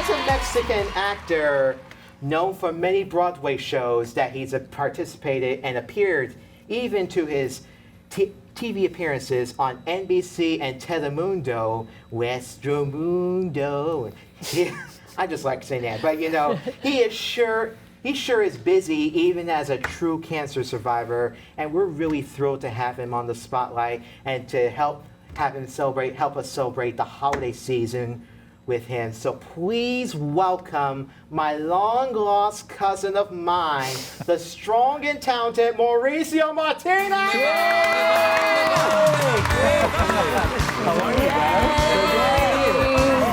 As a Mexican actor known for many Broadway shows that he's participated and appeared even to his TV appearances on NBC and Telemundo, Nuestro Mundo. I just like saying that, but he sure is busy even as a true cancer survivor, and we're really thrilled to have him on the spotlight and to help us celebrate the holiday season with him. So please welcome my long-lost cousin of mine, the strong and talented Mauricio Martinez! How are you guys?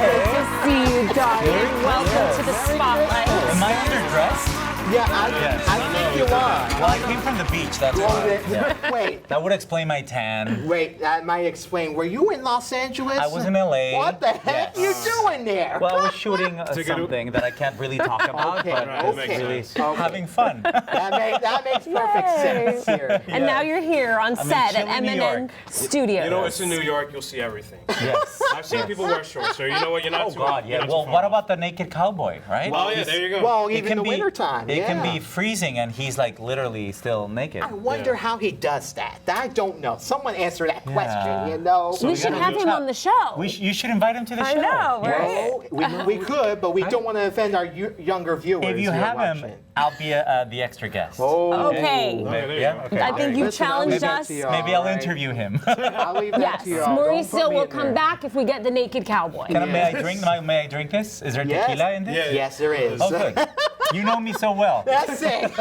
Good to see you, darling. Welcome to the spotlight. Am I underdressed? Yeah, I think you are. Well, I came from the beach, that's why. Wait. That would explain my tan. Wait, that might explain. Were you in Los Angeles? I was in LA. What the heck are you doing there? Well, I was shooting something that I can't really talk about, but really having fun. That makes perfect sense here. And now you're here on set at M&N Studios. You know, it's in New York, you'll see everything. Yes. I've seen people wear shorts, so you know what, you're not Oh, God, yeah. Well, what about the naked cowboy, right? Oh, yeah, there you go. Well, even in the wintertime, It can be freezing, and he's like literally still naked. I wonder how he does that. I don't know. Someone answer that question, So we should have him on the show. You should invite him to the show. I know, right? Well, we could, but we don't want to offend our younger viewers. If you who are have him, watching. I'll be the extra guest. Okay. Yeah? Okay. I think you Listen, I'll challenged leave that us. to y'all, Maybe I'll right? interview him. I'll leave that Yes, to y'all. Don't Mauricio put me will in come there. back if we get the naked cowboy. May I drink? May I drink this? Is there tequila in this? Yeah. Yes, there is. Oh, good. You know me so well. That's it.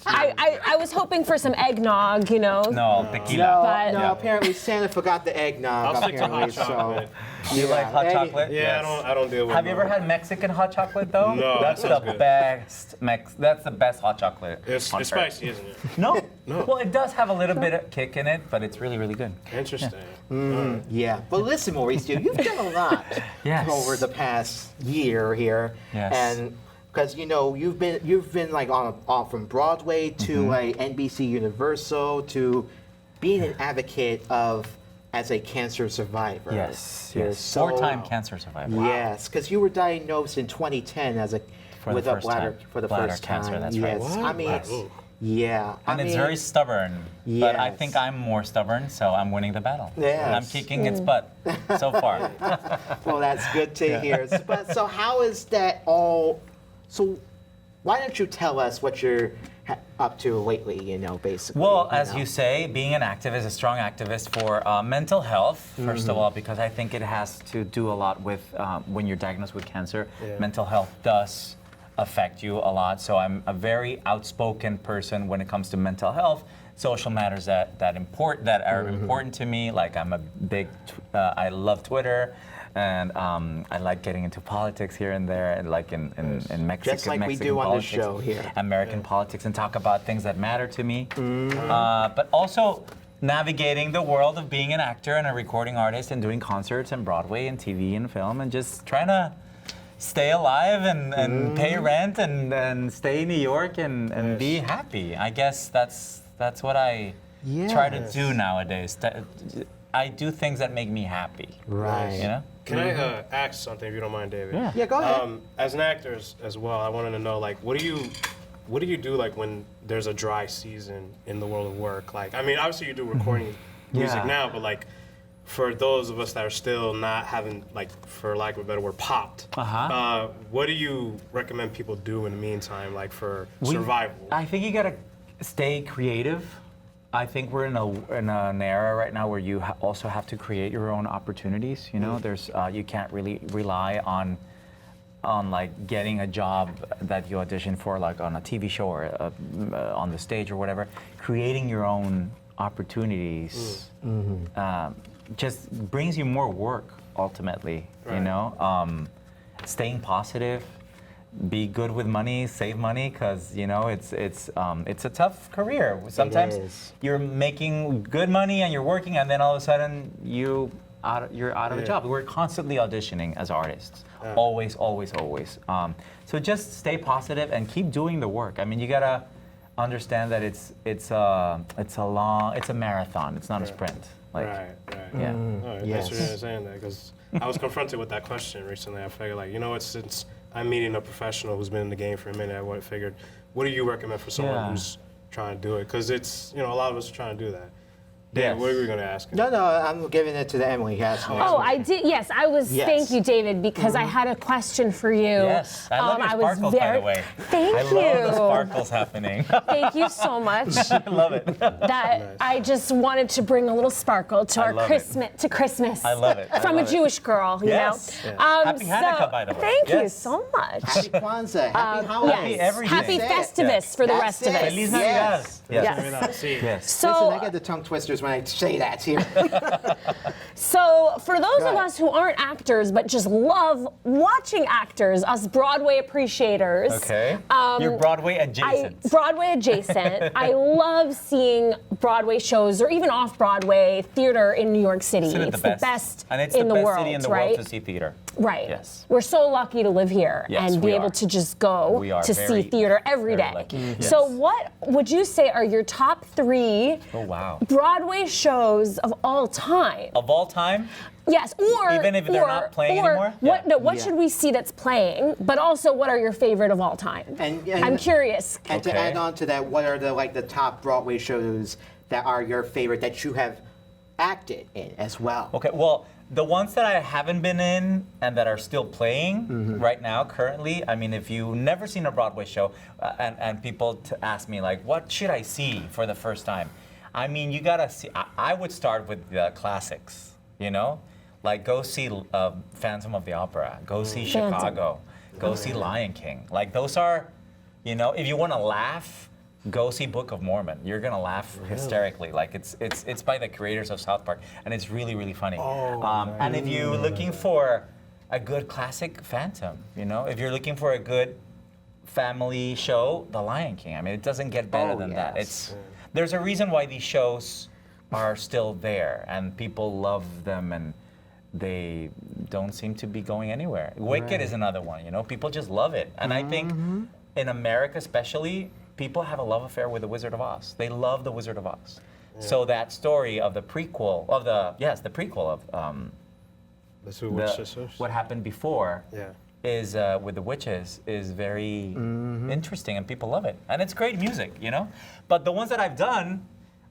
I was hoping for some eggnog, No, tequila. But- No, apparently Santa forgot the eggnog. I'll stick to hot apparently, chocolate. You like hot chocolate? Yeah, Yes. I don't deal with Have you ever had Mexican hot chocolate though? No, that's that the sounds good. best. That's the best hot chocolate. It's on earth. spicy, isn't it? No. Well, it does have a little bit of kick in it, but it's really, really good. Interesting. Yeah, but listen, Mauricio, you've done a lot Yes. over the past year here, Yes. and because you've been like on from Broadway to like NBC Universal to being an advocate as a cancer survivor. Yes. So- Four-time cancer survivor. Yes, because you were diagnosed in 2010 with a bladder for the Bladder first cancer, time. that's right. Yes, What? I mean, Yes. yeah, And it's very stubborn, but I Yes. think I'm more stubborn, so I'm winning the battle. Yes. I'm kicking its butt so far. Well, that's good to hear. But so how is that all? So why don't you tell us what you're up to lately? Basically. Well, as you say, being an activist, a strong activist for mental health, first of all, because I think it has to do a lot with when you're diagnosed with cancer. Yeah. Mental health does affect you a lot. So I'm a very outspoken person when it comes to mental health, social matters that are important to me. Like I'm a big, I love Twitter. And I like getting into politics here and there, and like in Mexico, Just like we Mexican do on politics, this show here. American politics, and talk about things that matter to me. But also navigating the world of being an actor and a recording artist and doing concerts and Broadway and TV and film and just trying to stay alive and pay rent and stay in New York and be happy. I guess that's what I try to do nowadays. I do things that make me happy. Right. Can I ask something, if you don't mind, David? Yeah, go ahead. As an actor as well, I wanted to know, like, what do you do, like, when there's a dry season in the world of work? Like, I mean, obviously you do recording music now, but like, for those of us that are still not having, like, for lack of a better word, popped, what do you recommend people do in the meantime, like, for survival? I think you gotta stay creative. I think we're in an era right now where you also have to create your own opportunities. There's you can't really rely on like getting a job that you audition for, like on a TV show or on the stage or whatever. Creating your own opportunities just brings you more work ultimately. Right. Staying positive. Be good with money, save money, because it's a tough career. Sometimes you're making good money and you're working, and then all of a sudden you're out of a job. We're constantly auditioning as artists, always. So just stay positive and keep doing the work. I mean, you gotta understand that it's a marathon. It's not a sprint. Right. Yeah. All right, Yes. thanks for saying that, because I was confronted with that question recently. I figured, like, you know what, since I'm meeting a professional who's been in the game for a minute, I figured, what do you recommend for someone who's trying to do it? Because it's, a lot of us are trying to do that. Dan, what are we going to ask him? No, I'm giving it to the Emily. Oh, I did. Yes, I was. Yes. Thank you, David, because I had a question for you. Yes, I love your sparkles, by the way. Thank you. I love the sparkles happening. Thank you so much. I love it. That I just wanted to bring a little sparkle to our Christmas. To Christmas. I love it. From a Jewish girl, you know. Happy Hanukkah, by the way. Thank you so much. Happy Kwanzaa. Happy holidays. everything. Happy That's Festivus for the That's rest of it. us. Feliz Yes. Navidad. Yes. Yes. So, Listen, I get the tongue twisters when I say that here. So, for those Go of ahead. us who aren't actors but just love watching actors, us Broadway appreciators. Okay. You're Broadway adjacent. Broadway adjacent. I love seeing Broadway shows or even off-Broadway theater in New York City. Isn't it it's the best and it's in the the best world, city in the right? world to see theater. Right. Yes. We're so lucky to live here Yes, and be we able are. to just go We are to very, see theater every very day. lucky. So, Yes. what would you say are your top 3 Oh, wow. Broadway shows of all time? Of all time, Yes, or Even if they're not playing anymore? What? Yeah. No, what Yeah. should we see that's playing? But also, what are your favorite of all time? And I'm curious. And to Okay. add on to that, what are the top Broadway shows that are your favorite that you have acted in as well? okay, well, the ones that I haven't been in and that are still playing right now, currently, I mean, if you've never seen a Broadway show, and people ask me, like, what should I see for the first time? I mean, you gotta see, I would start with the classics, you know? Like, go see Phantom of the Opera, go see Phantom. Chicago, go see Lion King. Like, those are, if you wanna laugh, go see Book of Mormon. You're gonna laugh hysterically. Like it's by the creators of South Park, and it's really, really funny. And if you're looking for a good classic, Phantom. If you're looking for a good family show, The Lion King. I mean, it doesn't get better than that. yes. There's a reason why these shows are still there, and people love them, and they don't seem to be going anywhere. Wicked is another one. People just love it, and I think in America, especially, people have a love affair with The Wizard of Oz. They love The Wizard of Oz. Yeah. So that story of the prequel of the prequel of The Two Witch Sisters. what happened before Yeah. is with the witches is very interesting, and people love it, and it's great music, But the ones that I've done,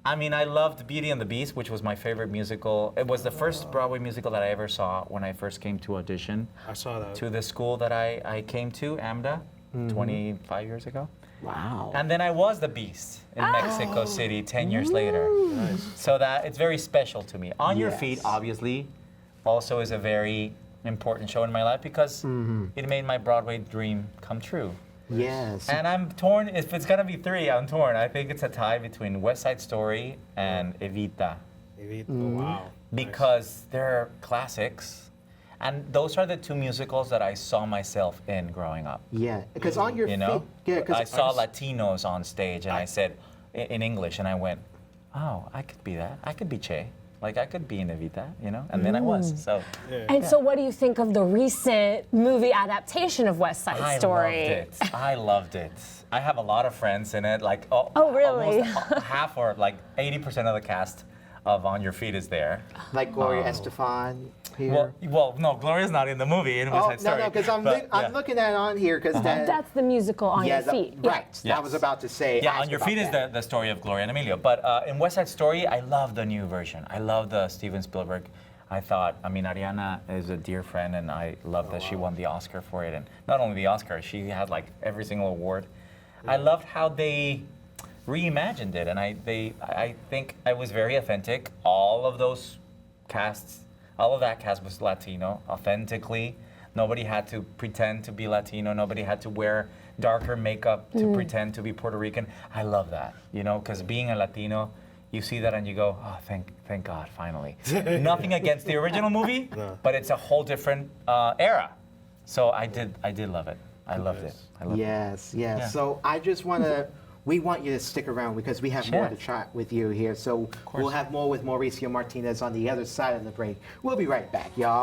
I mean, I loved Beauty and the Beast, which was my favorite musical. It was the first Broadway musical that I ever saw when I first came to audition I saw that. to the school that I came to, AMDA, 25 years ago. Wow. And then I was the Beast in Mexico City 10 years later. Nice. So that it's very special to me. On Your Feet, Yes. obviously, also is a very important show in my life because it made my Broadway dream come true. Yes. And I'm torn. If it's gonna be 3, I'm torn. I think it's a tie between West Side Story and Evita Wow. because they're classics. And those are the 2 musicals that I saw myself in growing up. Yeah, because on your feet. Yeah, because I saw Latinos on stage, and I said in English, and I went, "Oh, I could be that. I could be Che. Like I could be in Evita, And then I was. So And so, what do you think of the recent movie adaptation of West Side Story? I loved it. I have a lot of friends in it. Like really? almost half or like 80% of the cast of On Your Feet is there. like Gloria Estefan here. Well, no, Gloria's not in the movie in West Side Story. No, because I'm but, looking at it on here because That's the musical On Your Feet. Right. Yes. I was about to say. Yeah, ask On Your about Feet is that. the story of Gloria and Emilio. But in West Side Story, I love the new version. I love the Steven Spielberg. Ariana is a dear friend, and I love that she won the Oscar for it. And not only the Oscar, she had like every single award. I loved how they reimagined it, and I think it was very authentic. All of that cast was Latino, authentically. Nobody had to pretend to be Latino. Nobody had to wear darker makeup to pretend to be Puerto Rican. I love that, because being a Latino, you see that and you go, oh, thank God, finally. Nothing against the original movie, but it's a whole different era. So I did love it. I loved it. I loved it. Yes. Yeah. So I just want to. We want you to stick around because we have more Sure. to chat with you here. So we'll have more with Mauricio Martinez on the other side of the break. We'll be right back, y'all.